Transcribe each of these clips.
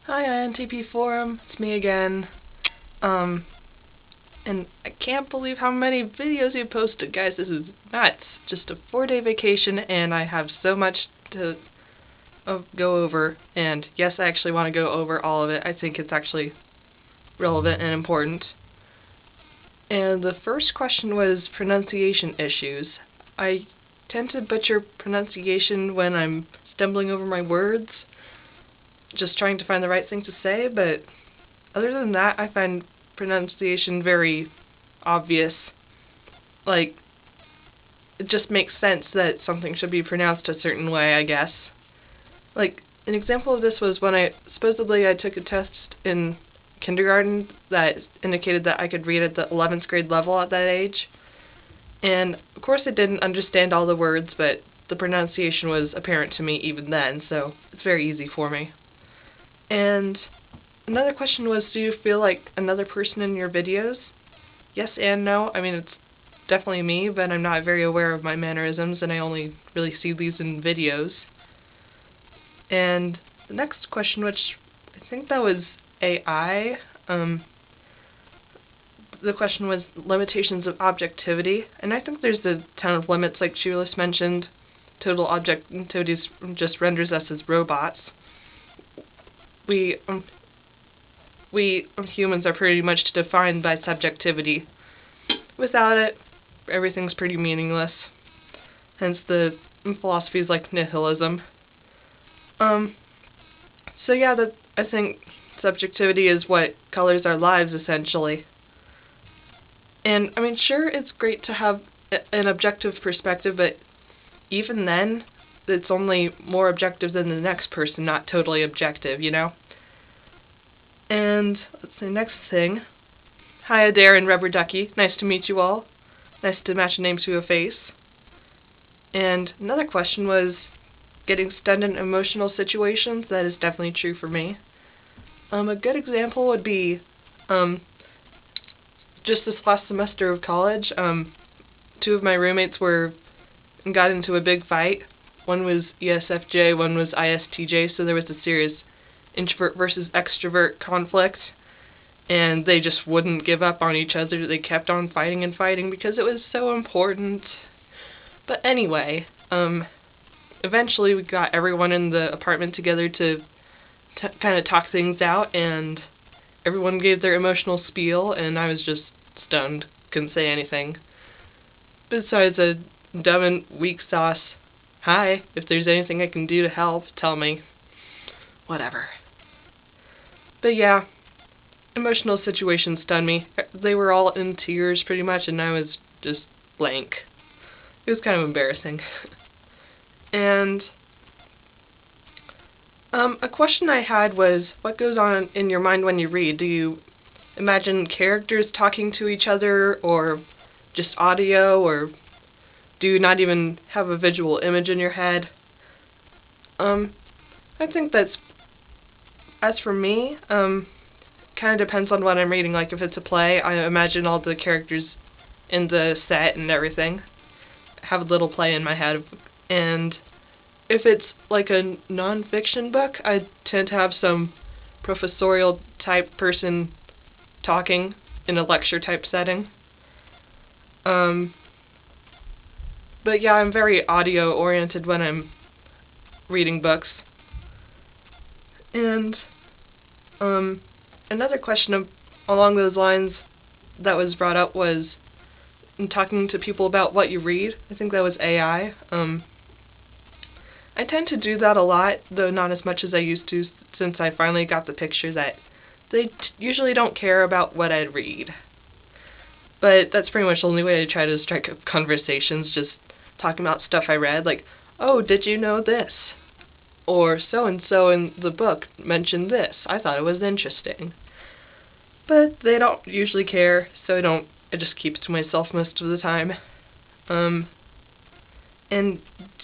Hi, Intp forum. It's me again. And I can't believe how many videos you posted, guys. This is nuts. Just a 4-day vacation, and I have so much to go over. And yes, I actually want to go over all of it. I think it's actually relevant and important. And the first question was pronunciation issues. I tend to butcher pronunciation when I'm stumbling over my words, just trying to find the right thing to say, but other than that, I find pronunciation very obvious. Like, it just makes sense that something should be pronounced a certain way, I guess. Like, an example of this was when I took a test in kindergarten that indicated that I could read at the 11th grade level at that age. And, of course, I didn't understand all the words, but the pronunciation was apparent to me even then, so it's very easy for me. And another question was, do you feel like another person in your videos? Yes and no. I mean, it's definitely me, but I'm not very aware of my mannerisms, and I only really see these in videos. And the next question, which I think that was AI, the question was limitations of objectivity, and I think there's a ton of limits, like Shoeless mentioned. Total objectivity just renders us as robots. We humans are pretty much defined by subjectivity. Without it, everything's pretty meaningless. Hence the philosophies like nihilism. So yeah, I think subjectivity is what colors our lives, essentially. And, I mean, sure, it's great to have an objective perspective, but even then, it's only more objective than the next person, not totally objective, you know? And, let's see, next thing. Hi, Adair and Rubber Ducky. Nice to meet you all. Nice to match a name to a face. And another question was getting stunned in emotional situations. That is definitely true for me. A good example would be just this last semester of college. Two of my roommates got into a big fight. One was ESFJ, one was ISTJ, so there was a serious introvert versus extrovert conflict, and they just wouldn't give up on each other. They kept on fighting and fighting because it was so important. But anyway, eventually we got everyone in the apartment together to kind of talk things out, and everyone gave their emotional spiel, and I was just stunned, couldn't say anything. Besides a dumb and weak sauce, hi, if there's anything I can do to help, tell me. Whatever. But yeah, emotional situations stunned me. They were all in tears pretty much, and I was just blank. It was kind of embarrassing. And a question I had was, what goes on in your mind when you read? Do you imagine characters talking to each other, or just audio, or do you not even have a visual image in your head? I think as for me, kind of depends on what I'm reading. Like, if it's a play, I imagine all the characters in the set and everything. I have a little play in my head. And if it's like a non-fiction book, I tend to have some professorial type person talking in a lecture type setting. But yeah, I'm very audio oriented when I'm reading books. And another question along those lines that was brought up was talking to people about what you read. I think that was AI. I tend to do that a lot, though not as much as I used to, since I finally got the picture that they usually don't care about what I read. But that's pretty much the only way I try to strike up conversations, just talking about stuff I read, like, oh, did you know this? Or so-and-so in the book mentioned this. I thought it was interesting. But they don't usually care, so I just keep it to myself most of the time. And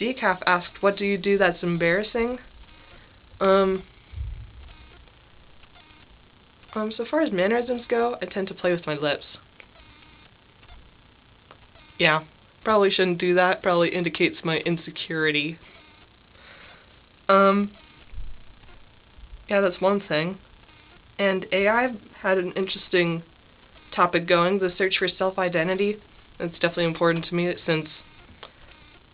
Decaf asked, what do you do that's embarrassing? So far as mannerisms go, I tend to play with my lips. Yeah, probably shouldn't do that. Probably indicates my insecurity. yeah, that's one thing. And AI had an interesting topic going, the search for self-identity. That's definitely important to me since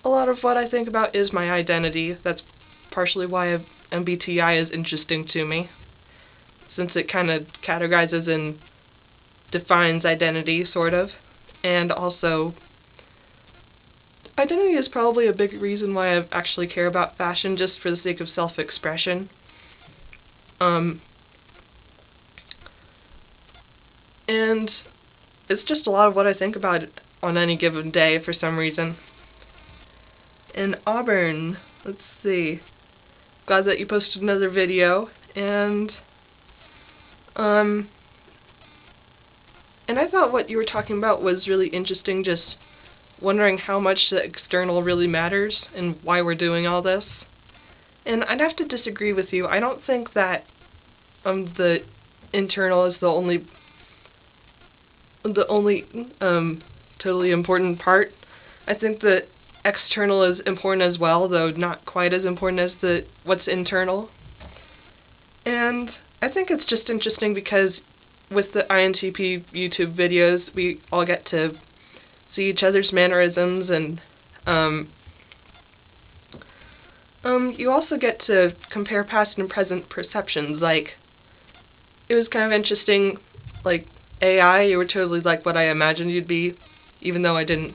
a lot of what I think about is my identity. That's partially why MBTI is interesting to me, since it kind of categorizes and defines identity, sort of. And also, identity is probably a big reason why I actually care about fashion, just for the sake of self-expression. And it's just a lot of what I think about it on any given day for some reason. In Auburn, let's see. Glad that you posted another video, and I thought what you were talking about was really interesting, just wondering how much the external really matters and why we're doing all this. And I'd have to disagree with you. I don't think that the internal is the only totally important part. I think that external is important as well, though not quite as important as what's internal. And I think it's just interesting because with the INTP YouTube videos, we all get to see each other's mannerisms, and you also get to compare past and present perceptions. Like, it was kind of interesting, like, AI, you were totally like what I imagined you'd be, even though I didn't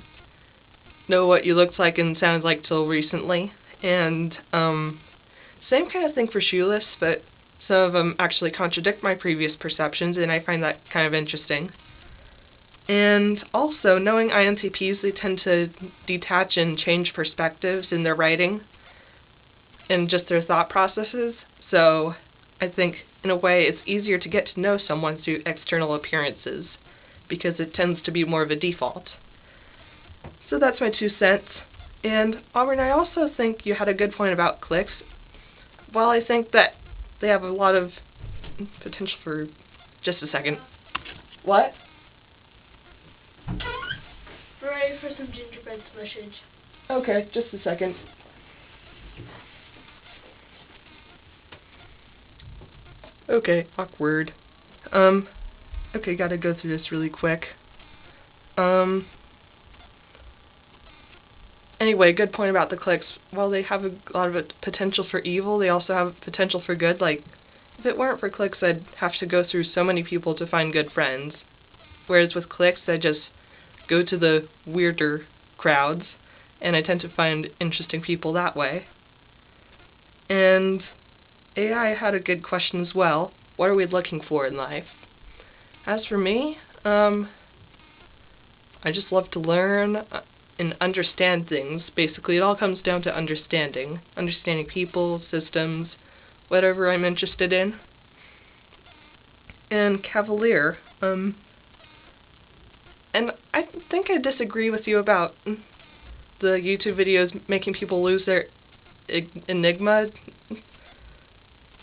know what you looked like and sounded like till recently. And same kind of thing for shoeless, but some of them actually contradict my previous perceptions, and I find that kind of interesting. And also, knowing INTPs, they tend to detach and change perspectives in their writing and just their thought processes. So I think, in a way, it's easier to get to know someone through external appearances, because it tends to be more of a default. So that's my 2 cents. And Auburn, I also think you had a good point about clicks. While I think that they have a lot of potential for... Just a second. What? We're ready for some gingerbread smushage. Okay, just a second. Okay, awkward. Okay, gotta go through this really quick. Anyway, good point about the clicks. While they have a lot of potential for evil, they also have potential for good. Like, if it weren't for clicks, I'd have to go through so many people to find good friends. Whereas with clicks, I just go to the weirder crowds, and I tend to find interesting people that way. And AI had a good question as well. What are we looking for in life? As for me, I just love to learn and understand things. Basically, it all comes down to understanding. Understanding people, systems, whatever I'm interested in. And Cavalier, and I think I disagree with you about the YouTube videos making people lose their enigma.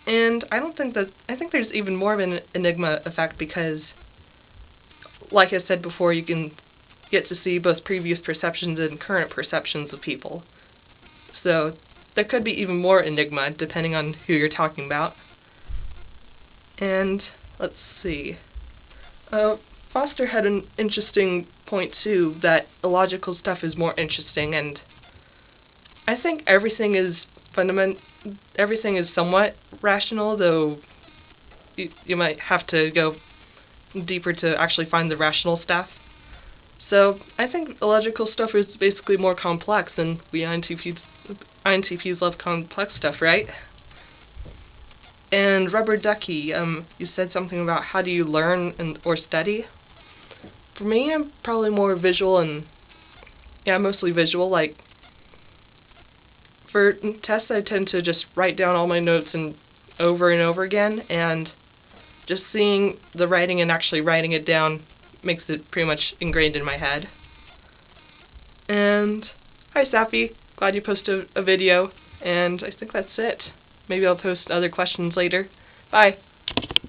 And I think there's even more of an enigma effect, because, like I said before, you can get to see both previous perceptions and current perceptions of people. So there could be even more enigma depending on who you're talking about. And let's see. Foster had an interesting point too, that illogical stuff is more interesting, and I think everything is somewhat rational, though you might have to go deeper to actually find the rational stuff. So I think illogical stuff is basically more complex, and we INTPs love complex stuff, right? And Rubber Ducky, you said something about how do you learn or study. For me, I'm probably more visual, and mostly visual. Like, for tests, I tend to just write down all my notes and over again, and just seeing the writing and actually writing it down makes it pretty much ingrained in my head. And hi Safi, glad you posted a video, and I think that's it. Maybe I'll post other questions later. Bye.